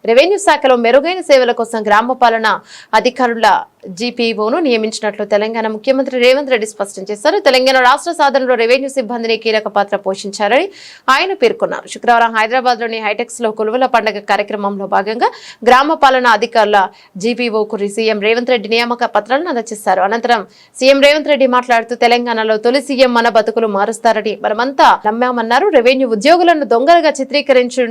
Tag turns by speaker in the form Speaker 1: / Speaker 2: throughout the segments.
Speaker 1: Revenue శాఖలో మెరుగైన సేవల కోసం గ్రామ పాలన అధికారుల జీపీఓను నియమించినట్లు తెలంగాణ ముఖ్యమంత్రి రేవంత్ రెడ్డి స్పష్టం చేశారు. తెలంగాణ రాష్ట్ర సాధనలో రెవెన్యూ సిబ్బందిని కీలక పాత్ర పోషించారని ఆయన పేర్కొన్నారు. శుక్రవారం హైదరాబాద్ లోని హైటెక్స్ లో కొలువుల పండుగ కార్యక్రమంలో భాగంగా గ్రామ పాలన అధికారుల జీపీఓకు సీఎం రేవంత్ రెడ్డి నియామక పత్రాలను అందజేశారు. అనంతరం సీఎం రేవంత్ రెడ్డి మాట్లాడుతూ తెలంగాణలో తొలి సీఎం మన బతుకులు మారుస్తారని మనమంతా నమ్మామన్నారు. రెవెన్యూ ఉద్యోగులను దొంగలుగా చిత్రీకరించు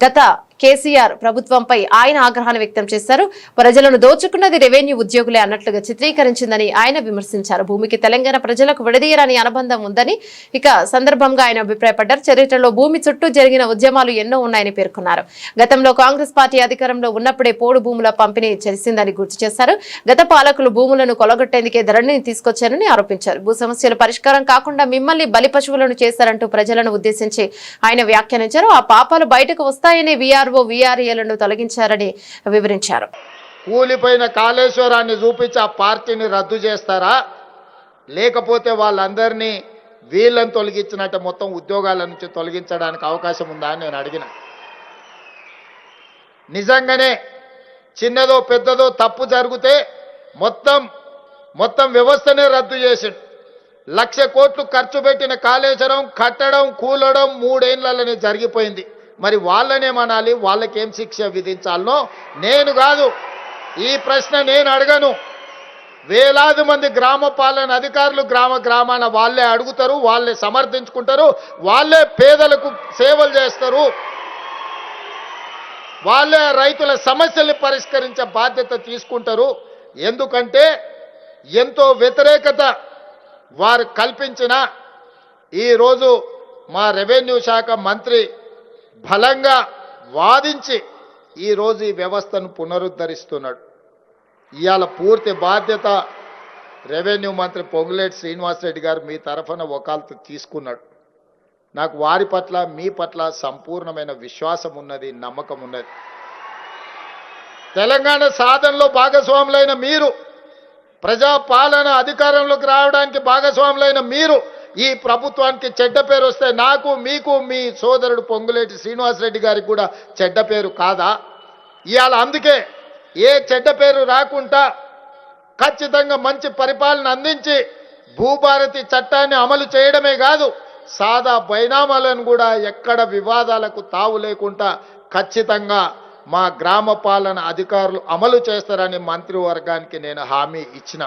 Speaker 1: గత కేసీఆర్ ప్రభుత్వంపై ఆయన ఆగ్రహాన్ని వ్యక్తం చేశారు. ప్రజలను దోచుకున్నది రెవెన్యూ ఉద్యోగులే అన్నట్లుగా చిత్రీకరించిందని ఆయన విమర్శించారు. భూమికి తెలంగాణ ప్రజలకు విడదీయరాని అనుబంధం ఉందని సందర్భంగా ఆయన అభిప్రాయపడ్డారు. చరిత్రలో భూమి చుట్టూ జరిగిన ఉద్యమాలు ఎన్నో ఉన్నాయని పేర్కొన్నారు. గతంలో కాంగ్రెస్ పార్టీ అధికారంలో ఉన్నప్పుడే పోడు భూముల పంపిణీ చేసిందని గుర్తు చేశారు. గత పాలకులు భూములను కొలగొట్టేందుకే ధరణిని తీసుకొచ్చారని ఆరోపించారు. భూ సమస్యల పరిష్కారం కాకుండా మిమ్మల్ని బలి పశువులను చేశారంటూ ప్రజలను ఉద్దేశించి ఆయన వ్యాఖ్యానించారు. ఆ పాపాలు బయటకు వస్తాయని వీఆర్ఏలను తొలగించారని వివరించారు.
Speaker 2: కూలిపోయిన కాళేశ్వరాన్ని చూపించి ఆ పార్టీని రద్దు చేస్తారా, లేకపోతే వాళ్ళందరినీ వీళ్ళని తొలగించినట్టు మొత్తం ఉద్యోగాల నుంచి తొలగించడానికి అవకాశం ఉందా అని నేను అడిగిన. నిజంగానే చిన్నదో పెద్దదో తప్పు జరిగితే మొత్తం వ్యవస్థనే రద్దు చేసిండు. 1,00,000 కోట్లు ఖర్చు పెట్టిన కాళేశ్వరం కట్టడం కూలడం 3 ఏళ్లలోనే జరిగిపోయింది. మరి వాళ్ళనేమనాలి, వాళ్ళకేం శిక్ష విధించాలనో నేను కాదు, ఈ ప్రశ్న నేను అడగను. వేలాది మంది గ్రామ పాలన అధికారులు గ్రామాన వాళ్ళే అడుగుతారు, వాళ్ళే సమర్థించుకుంటారు, వాళ్ళే పేదలకు సేవలు చేస్తారు, వాళ్ళే రైతుల సమస్యల్ని పరిష్కరించే బాధ్యత తీసుకుంటారు. ఎందుకంటే ఎంతో వ్యతిరేకత వారు కల్పించిన ఈరోజు మా రెవెన్యూ శాఖ మంత్రి బలంగా వాదించి ఈరోజు ఈ వ్యవస్థను పునరుద్ధరిస్తున్నాడు. ఇవాళ పూర్తి బాధ్యత రెవెన్యూ మంత్రి పొంగులేటి శ్రీనివాసరెడ్డి గారు మీ తరఫున వకాల్తు తీసుకున్నాడు. నాకు వారి పట్ల మీ పట్ల సంపూర్ణమైన విశ్వాసం ఉన్నది, నమ్మకం ఉన్నది. తెలంగాణ సాధనలో భాగస్వాములైన మీరు, ప్రజాపాలన అధికారంలోకి రావడానికి భాగస్వాములైన మీరు ఈ ప్రభుత్వానికి చెడ్డ పేరు వస్తే నాకు, మీకు, మీ సోదరుడు పొంగులేటి శ్రీనివాసరెడ్డి గారికి కూడా చెడ్డ పేరు కాదా? ఇవాళ అందుకే ఏ చెడ్డ పేరు రాకుండా ఖచ్చితంగా మంచి పరిపాలన అందించి భూభారతి చట్టాన్ని అమలు చేయడమే కాదు, సాదా బైనామాలను కూడా ఎక్కడ వివాదాలకు తావు లేకుండా ఖచ్చితంగా మా గ్రామ పాలన అధికారులు అమలు చేస్తారని మంత్రివర్గానికి నేను హామీ ఇచ్చిన.